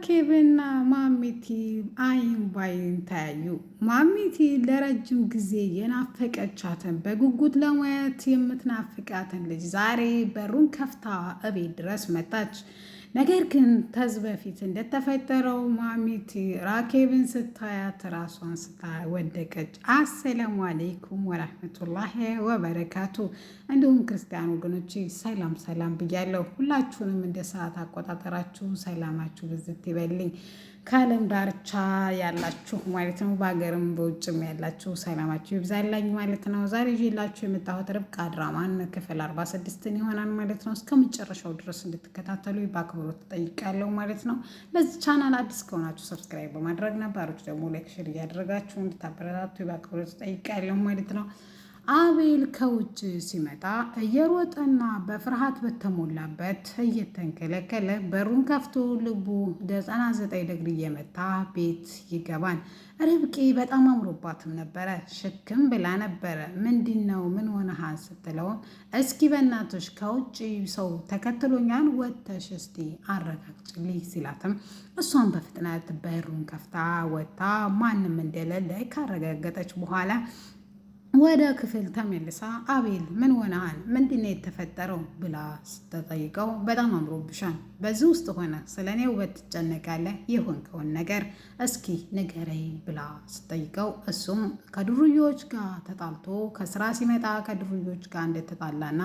ራኬብና ማሚቲ አይን ባይን ተያዩ። ማሚቲ ለረጅም ጊዜ የናፈቀቻትን በጉጉት ለማየት የምትናፍቃትን ልጅ ዛሬ በሩን ከፍታ እቤት ድረስ መጣች። ነገር ግን ከዚህ በፊት እንደተፈጠረው ማሚቲ ራኬብን ስታያት ራሷን ስታወደቀች። አሰላሙ አለይኩም ወራህመቱላሂ ወበረካቱ። እንዲሁም ክርስቲያን ወገኖች ሰላም ሰላም ብያለሁ። ሁላችሁንም እንደ ሰዓት አቆጣጠራችሁ ሰላማችሁ ብዝት ይበልኝ። ከዓለም ዳርቻ ያላችሁ ማለት ነው፣ በሀገርም በውጭም ያላችሁ ሰላማችሁ ይብዛላኝ ማለት ነው። ዛሬ ይዤላችሁ የመጣሁት ርብቃ ድራማን ክፍል 46 ይሆናል ማለት ነው። እስከ መጨረሻው ድረስ እንድትከታተሉ በአክብሮት እጠይቃለሁ ማለት ነው። ለዚህ ቻናል አዲስ ከሆናችሁ ሰብስክራይብ በማድረግ ነባሮች ደግሞ ላይክ፣ ሼር እያደረጋችሁ እንድታበረታቱ በአክብሮት እጠይቃለሁ ማለት ነው። አቤል ከውጭ ሲመጣ እየሮጠና በፍርሃት በተሞላበት እየተንከለከለ በሩን ከፍቶ ልቡ 99 ዲግሪ እየመታ ቤት ይገባል። ርብቃ በጣም አምሮባትም ነበረ። ሽክም ብላ ነበረ። ምንድን ነው ምን ሆነሃል ስትለውም እስኪ በእናትሽ ከውጭ ሰው ተከትሎኛል ወጥተሽ እስቲ አረጋግጭልኝ ሲላትም እሷን በፍጥነት በሩን ከፍታ ወጥታ ማንም እንደሌለ ካረጋገጠች በኋላ ወደ ክፍል ተመልሳ አቤል ምን ሆነሃል? ምንድን ነው የተፈጠረው ብላ ስትጠይቀው በጣም አምሮብሻል፣ በዚህ ውስጥ ሆነ ስለ እኔ ውበት ትጨነቃለህ? የሆንከውን ነገር እስኪ ንገረኝ ብላ ስትጠይቀው እሱም ከዱርዮች ጋር ተጣልቶ ከስራ ሲመጣ ከዱርዮች ጋር እንደተጣላና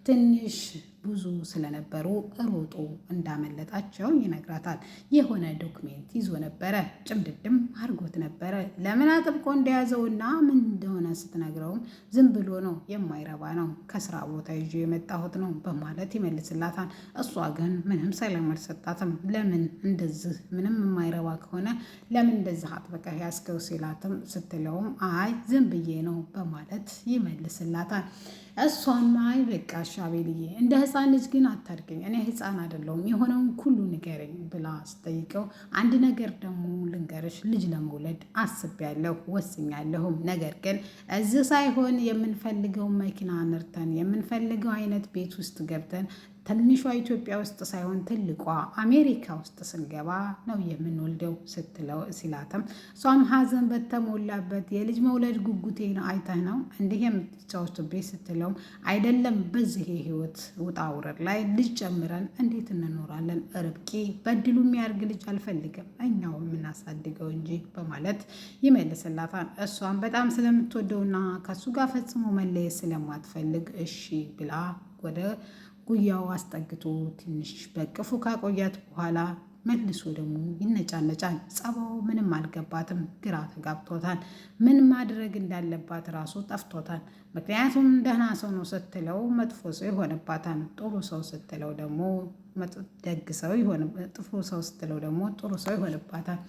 ትንሽ ብዙ ስለነበሩ ሮጦ እንዳመለጣቸው ይነግራታል። የሆነ ዶክሜንት ይዞ ነበረ፣ ጭምድድም አድርጎት ነበረ። ለምን አጥብቆ እንደያዘውና ምን እንደሆነ ስትነግረውም ዝም ብሎ ነው፣ የማይረባ ነው፣ ከስራ ቦታ ይዤ የመጣሁት ነው በማለት ይመልስላታል። እሷ ግን ምንም ሰላም አልሰጣትም። ለምን እንደዚህ ምንም የማይረባ ከሆነ ለምን እንደዚህ አጥብቀህ ያዝከው ሲላትም ስትለውም አይ ዝም ብዬ ነው በማለት ይመልስላታል። እሷም አይ በቃሽ አቤልዬ እንደ ህፃን ልጅ ግን አታድርገኝ፣ እኔ ህፃን አይደለሁም፣ የሆነውን ሁሉ ንገረኝ ብላ ስጠይቀው አንድ ነገር ደግሞ ልንገርሽ፣ ልጅ ለመውለድ አስቤያለሁ ወስኛለሁም። ነገር ግን እዚህ ሳይሆን የምንፈልገው መኪና ነርተን የምንፈልገው አይነት ቤት ውስጥ ገብተን ትንሿ ኢትዮጵያ ውስጥ ሳይሆን ትልቋ አሜሪካ ውስጥ ስንገባ ነው የምንወልደው ስትለው ሲላትም እሷም ሀዘን በተሞላበት የልጅ መውለድ ጉጉቴን አይተህ ነው እንዲህ የምትጫወቱብኝ ስትለውም አይደለም፣ በዚህ የህይወት ውጣ ውረድ ላይ ልጅ ጨምረን እንዴት እንኖራለን? ርብቃ በድሉ የሚያርግ ልጅ አልፈልግም፣ እኛው የምናሳድገው እንጂ በማለት ይመልስላታል። እሷም በጣም ስለምትወደውና ከሱ ጋር ፈጽሞ መለየት ስለማትፈልግ እሺ ብላ ወደ ጉያው አስጠግቶ ትንሽ በቅፉ ካቆያት በኋላ መልሶ ደግሞ ይነጫነጫል። ጸባው ምንም አልገባትም፣ ግራ ተጋብቶታል። ምን ማድረግ እንዳለባት ራሱ ጠፍቶታል። ምክንያቱም ደህና ሰው ነው ስትለው መጥፎ ሰው ይሆንባታል፣ ጥሩ ሰው ስትለው ደግሞ ደግ ሰው ጥሩ ሰው ስትለው ደግሞ ጥሩ ሰው ይሆንባታል።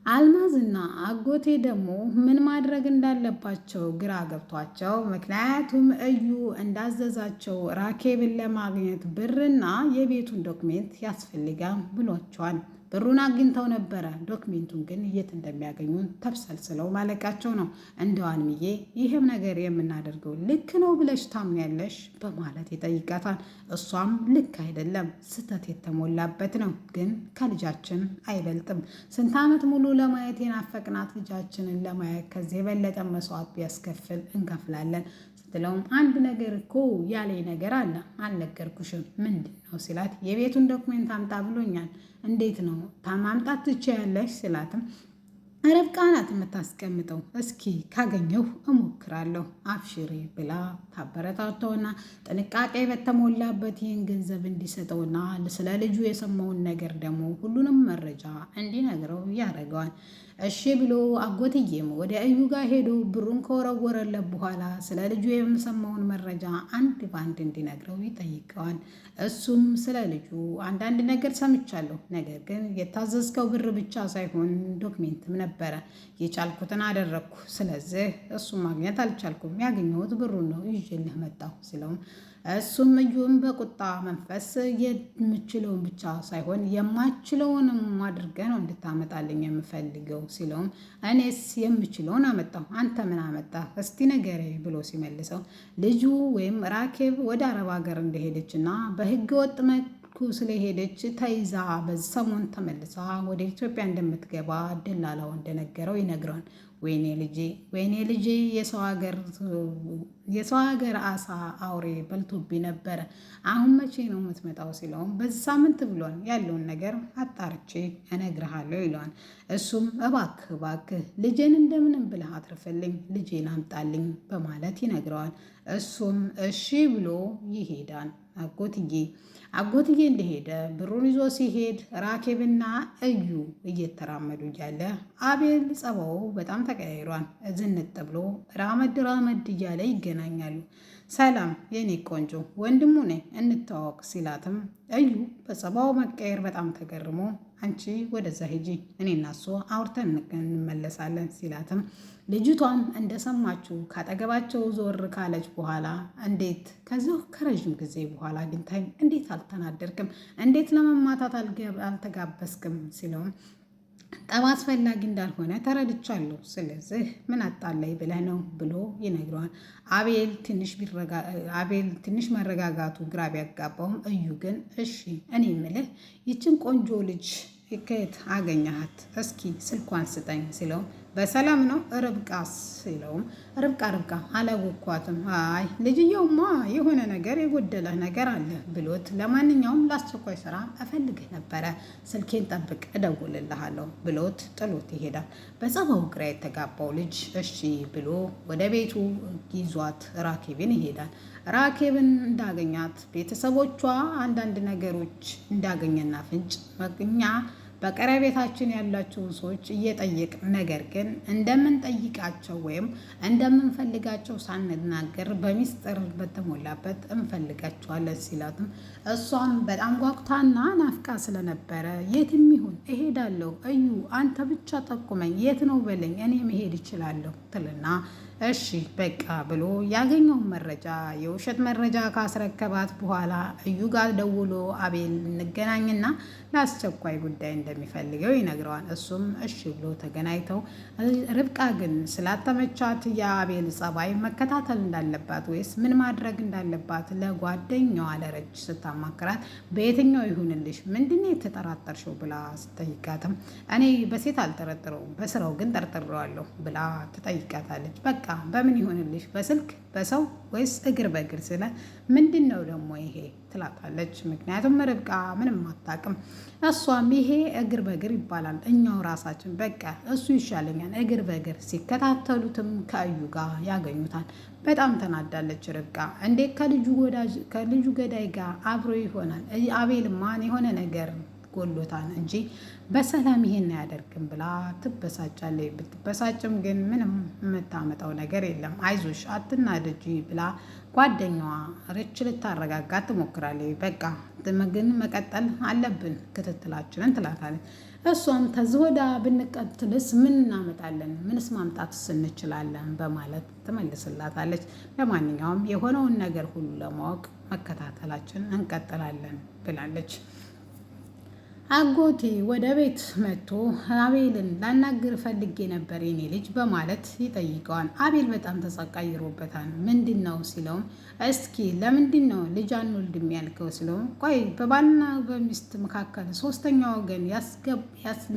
አልማዝና አጎቴ ደግሞ ምን ማድረግ እንዳለባቸው ግራ ገብቷቸው፣ ምክንያቱም እዩ እንዳዘዛቸው ራኬብን ለማግኘት ብርና የቤቱን ዶክሜንት ያስፈልጋል ብሏቸዋል። ብሩን አግኝተው ነበረ፣ ዶክሜንቱን ግን የት እንደሚያገኙን ተብሰልስለው ማለቃቸው ነው። እንደው አልምዬ ይህም ነገር የምናደርገው ልክ ነው ብለሽ ታምኛለሽ በማለት ይጠይቃታል። እሷም ልክ አይደለም፣ ስህተት የተሞላበት ነው፣ ግን ከልጃችን አይበልጥም። ስንት ዓመት ሙሉ ለማየት የናፈቅናት ልጃችንን ለማየት ከዚህ የበለጠ መስዋዕት ቢያስከፍል እንከፍላለን ስትለውም አንድ ነገር እኮ ያለኝ ነገር አለ አልነገርኩሽም ምንድን ነው ሲላት የቤቱን ዶክሜንት አምጣ ብሎኛል። እንዴት ነው ማምጣት ትችያለሽ ሲላትም ርብቃ ናት የምታስቀምጠው፣ እስኪ ካገኘሁ እሞክራለሁ አብሽሪ ብላ ታበረታተውና ጥንቃቄ በተሞላበት ይህን ገንዘብ እንዲሰጠውና ስለ ልጁ የሰማውን ነገር ደግሞ ሁሉንም መረጃ እንዲነግረው ያደርገዋል። እሺ ብሎ አጎትዬም ወደ እዩ ጋር ሄዶ ብሩን ከወረወረለት በኋላ ስለ ልጁ የሰማውን መረጃ አንድ ባንድ እንዲነግረው ይጠይቀዋል። እሱም ስለ ልጁ አንዳንድ ነገር ሰምቻለሁ፣ ነገር ግን የታዘዝከው ብር ብቻ ሳይሆን ዶክሜንትም ነበረ፣ የቻልኩትን አደረግኩ፣ ስለዚህ እሱም ማግኘት አልቻልኩም፣ ያገኘሁት ብሩን ነው ይዤልህ መጣሁ ሲለውም እሱም እዩም በቁጣ መንፈስ የምችለውን ብቻ ሳይሆን የማችለውንም አድርገህ ነው እንድታመጣልኝ የምፈልገው ሲለውም እኔስ የምችለውን አመጣሁ፣ አንተ ምን አመጣህ እስቲ ንገረኝ ብሎ ሲመልሰው ልጁ ወይም ራኬብ ወደ አረብ ሀገር እንደሄደችና በህገ ወጥ ስለሄደች ተይዛ በዚህ ሰሞን ተመልሳ ወደ ኢትዮጵያ እንደምትገባ ደላላው እንደነገረው ይነግረዋል። ወይኔ ልጄ የሰው ሀገር አሳ አውሬ በልቶብኝ ነበረ። አሁን መቼ ነው የምትመጣው ሲለውም በዚህ ሳምንት ብሏል። ያለውን ነገር አጣርቼ እነግርሃለሁ ይለዋል። እሱም እባክህ ልጄን እንደምንም ብለህ አትርፍልኝ፣ ልጄን አምጣልኝ በማለት ይነግረዋል። እሱም እሺ ብሎ ይሄዳል። አጎትዬ እንደሄደ ብሩን ይዞ ሲሄድ ራኬብና እዩ እየተራመዱ እያለ አቤል ጸባው በጣም ተቀያይሯል። ዝንጥ ብሎ ራመድ እያለ ይገናኛሉ። ሰላም የኔ ቆንጆ ወንድሙ ነኝ እንተዋወቅ ሲላትም እዩ በጸባው መቀየር በጣም ተገርሞ አንቺ ወደዛ ሂጂ እኔና እሱ አውርተን እንመለሳለን ሲላትም ልጅቷም እንደሰማችሁ ካጠገባቸው ዞር ካለች በኋላ እንዴት ከዚሁ ከረዥም ጊዜ በኋላ አግኝታኝ እንዴት አልተናደርክም? እንዴት ለመማታት አልተጋበዝክም? ሲለውም ጠብ አስፈላጊ እንዳልሆነ ተረድቻለሁ። ስለዚህ ምን አጣላይ ብለህ ነው ብሎ ይነግረዋል። አቤል ትንሽ መረጋጋቱ ግራ ቢያጋባውም እዩ ግን እሺ እኔ የምልህ ይችን ቆንጆ ልጅ ከየት አገኘሃት? እስኪ ስልኳን ስጠኝ ሲለውም በሰላም ነው ርብቃ ሲለውም ርብቃ አላወኳትም። አይ ልጅየውማ የሆነ ነገር የጎደለህ ነገር አለ ብሎት ለማንኛውም ለአስቸኳይ ስራ እፈልግህ ነበረ፣ ስልኬን ጠብቅ እደውልልሃለሁ ብሎት ጥሎት ይሄዳል። በጸባው ግራ የተጋባው ልጅ እሺ ብሎ ወደ ቤቱ ይዟት ራኬብን ይሄዳል። ራኬብን እንዳገኛት ቤተሰቦቿ አንዳንድ ነገሮች እንዳገኘና ፍንጭ መግኛ በቀረቤታችን ያላቸውን ሰዎች እየጠየቅ ነገር ግን እንደምንጠይቃቸው ወይም እንደምንፈልጋቸው ሳንናገር በሚስጥር በተሞላበት እንፈልጋቸዋለን ሲላትም እሷም በጣም ጓጉታና ናፍቃ ስለነበረ የትም ይሁን እሄዳለሁ፣ እዩ አንተ ብቻ ጠቁመኝ፣ የት ነው በለኝ፣ እኔ መሄድ እችላለሁ ትልና እሺ በቃ ብሎ ያገኘውን መረጃ የውሸት መረጃ ካስረከባት በኋላ እዩ ጋር ደውሎ አቤል እንገናኝና ለአስቸኳይ ጉዳይ እንደሚፈልገው ይነግረዋል። እሱም እሺ ብሎ ተገናኝተው ርብቃ ግን ስላተመቻት የአቤል ጸባይ መከታተል እንዳለባት ወይስ ምን ማድረግ እንዳለባት ለጓደኛዋ ለረጅ ስታማክራት በየትኛው ይሁንልሽ ምንድነው የተጠራጠርሽው ብላ ስጠይቃትም እኔ በሴት አልጠረጥረውም በስራው ግን ጠርጥሬዋለሁ ብላ ትጠይቃታለች። በቃ በምን ይሆንልሽ በስልክ በሰው ወይስ እግር በእግር ስለ ምንድን ነው ደግሞ ይሄ ትላታለች። ምክንያቱም ርብቃ ምንም አታውቅም። እሷም ይሄ እግር በእግር ይባላል እኛው ራሳችን በቃ እሱ ይሻለኛል እግር በእግር ሲከታተሉትም ከእዩ ጋር ያገኙታል። በጣም ተናዳለች ርብቃ። እንዴት ከልጁ ገዳይ ጋር አብሮ ይሆናል? አቤልማን የሆነ ነገር ጎሎታን እንጂ በሰላም ይሄን አያደርግም ብላ ትበሳጫለች። ብትበሳጭም ግን ምንም የምታመጣው ነገር የለም። አይዞሽ አትናደጂ ብላ ጓደኛዋ ርች ልታረጋጋት ትሞክራለች። በቃ ግን መቀጠል አለብን ክትትላችንን ትላታለች። እሷም ከዚህ ወዳ ብንቀጥልስ ምን እናመጣለን? ምንስ ማምጣትስ እንችላለን? በማለት ትመልስላታለች። ለማንኛውም የሆነውን ነገር ሁሉ ለማወቅ መከታተላችን እንቀጥላለን ብላለች። አጎቴ ወደ ቤት መጥቶ አቤልን ላናግር ፈልጌ ነበር የኔ ልጅ በማለት ይጠይቀዋል። አቤል በጣም ተጸቃይሮበታል። ምንድን ነው ሲለውም እስኪ ለምንድን ነው ልጅ አንወልድም ያልከው ሲለውም ቆይ በባልና በሚስት መካከል ሶስተኛ ወገን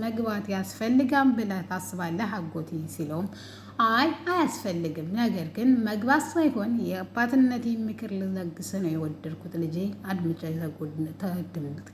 መግባት ያስፈልጋም ብለህ ታስባለህ አጎቴ ሲለውም አይ አያስፈልግም፣ ነገር ግን መግባት ሳይሆን የአባትነት ምክር ልለግስ ነው የወደድኩት ልጄ አድምጫ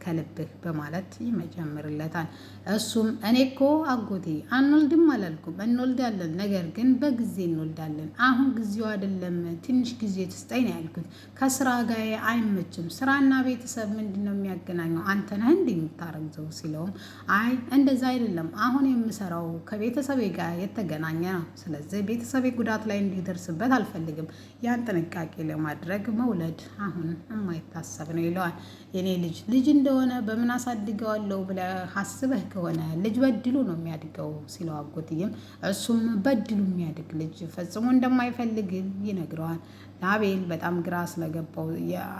ከልብህ በማለት ይመጀምርለታል። እሱም እኔ እኮ አጎቴ አንወልድም አላልኩም፣ እንወልዳለን፣ ነገር ግን በጊዜ እንወልዳለን። አሁን ጊዜው አይደለም፣ ትንሽ ጊዜ ትስጠኝ ነው ያልኩት። ከስራ ጋር አይመችም። ስራና ቤተሰብ ምንድን ነው የሚያገናኘው? አንተ ነህ እንደ የምታረግዘው ሲለውም አይ እንደዛ አይደለም፣ አሁን የምሰራው ከቤተሰቤ ጋር የተገናኘ ነው። ስለዚህ ቤተሰቤ ጉዳት ላይ እንዲደርስበት አልፈልግም። ያን ጥንቃቄ ለማድረግ መውለድ አሁን የማይታሰብ ነው ይለዋል። የኔ ልጅ እንደሆነ በምን አሳድገዋለሁ ብለህ አስበህ ከሆነ ልጅ በድሉ ነው የሚያድገው ሲለው አጎትዬም እሱም በድሉ የሚያድግ ልጅ ፈጽሞ እንደማይፈልግ ይነግረዋል። አቤል በጣም ግራ ስለገባው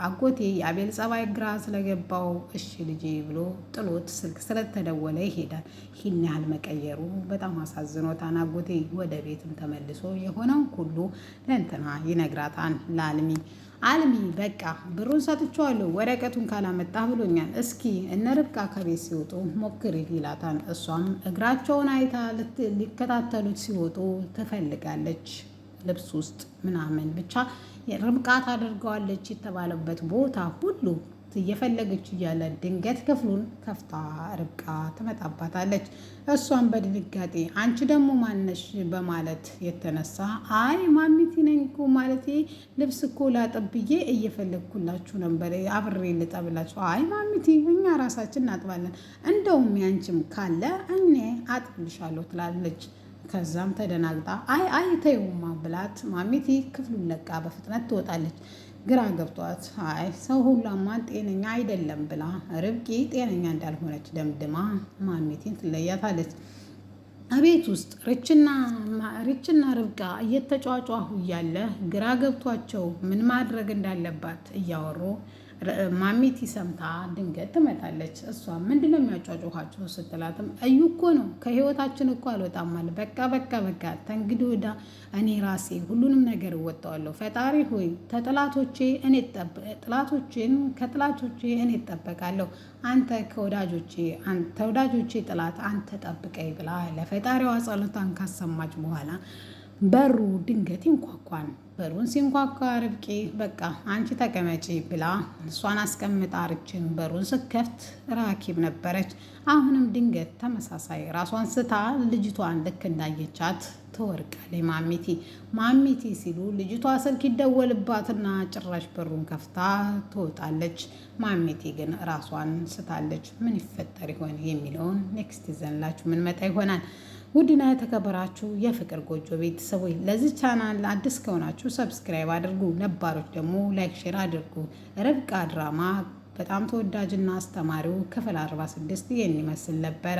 አጎቴ የአቤል ጸባይ ግራ ስለገባው እሺ ልጄ ብሎ ጥሎት ስልክ ስለተደወለ ይሄዳል። ይህን ያህል መቀየሩ በጣም አሳዝኖታል። አጎቴ ወደ ቤትም ተመልሶ የሆነውን ሁሉ ለእንትና ይነግራታል ለአልሚ። አልሚ በቃ ብሩን ሰጥቼዋለሁ ወረቀቱን ካላመጣ ብሎኛል። እስኪ እነ ርብቃ ከቤት ሲወጡ ሞክሪ ይላታል። እሷም እግራቸውን አይታ ሊከታተሉት ሲወጡ ትፈልጋለች። ልብስ ውስጥ ምናምን ብቻ ርብቃ ታደርገዋለች የተባለበት ቦታ ሁሉ እየፈለገች እያለ ድንገት ክፍሉን ከፍታ ርብቃ ትመጣባታለች። እሷም በድንጋጤ አንቺ ደግሞ ማነሽ በማለት የተነሳ አይ ማሚቲ ነኝ እኮ ማለቴ ልብስ እኮ ላጥብ ብዬ እየፈለግኩላችሁ ነበር አብሬ ልጠብላችሁ። አይ ማሚቲ እኛ ራሳችን እናጥባለን፣ እንደውም ያንቺም ካለ እኔ አጥብልሻለሁ ትላለች። ከዛም ተደናግጣ አይ ተይውማ ብላት ማሚቲ ክፍሉን ለቃ በፍጥነት ትወጣለች። ግራ ገብቷት አይ ሰው ሁላማ ጤነኛ አይደለም ብላ ርብቃ ጤነኛ እንዳልሆነች ደምድማ ማሚቴን ትለያታለች። አቤት ውስጥ ሪችና ርብቃ እየተጫጫሁ እያለ ግራ ገብቷቸው ምን ማድረግ እንዳለባት እያወሩ ማሚቲ ሰምታ ድንገት ትመጣለች። እሷ ምንድነው የሚያጫጩኋቸው ስትላትም እዩ እኮ ነው ከህይወታችን እኮ አልወጣም አለ። በቃ ተንግዲህ ወዳ እኔ ራሴ ሁሉንም ነገር እወጣዋለሁ። ፈጣሪ ሆይ ከጥላቶቼ እኔ እጠበቃለሁ፣ አንተ ከወዳጆቼ ጥላት አንተ ጠብቀኝ ብላ ለፈጣሪዋ ጸሎቷን ካሰማች በኋላ በሩ ድንገት ይንኳኳል። በሩን ሲንኳኳ ርብቃ በቃ አንቺ ተቀመጪ ብላ እሷን አስቀምጣ ርችን በሩን ስከፍት ራኪብ ነበረች። አሁንም ድንገት ተመሳሳይ ራሷን ስታ ልጅቷን ልክ እንዳየቻት ትወርቃለች። ማሚቲ ሲሉ ልጅቷ ስልክ ይደወልባትና ጭራሽ በሩን ከፍታ ትወጣለች። ማሚቲ ግን ራሷን ስታለች። ምን ይፈጠር ይሆን የሚለውን ኔክስት ይዘንላችሁ ምን መጣ ይሆናል። ውድና የተከበራችሁ የፍቅር ጎጆ ቤተሰቦች ለዚህ ቻናል አዲስ ከሆናችሁ ሰብስክራይብ አድርጉ፣ ነባሮች ደግሞ ላይክ ሼር አድርጉ። ርብቃ ድራማ በጣም ተወዳጅና አስተማሪው ክፍል 46 ይህን ይመስል ነበረ።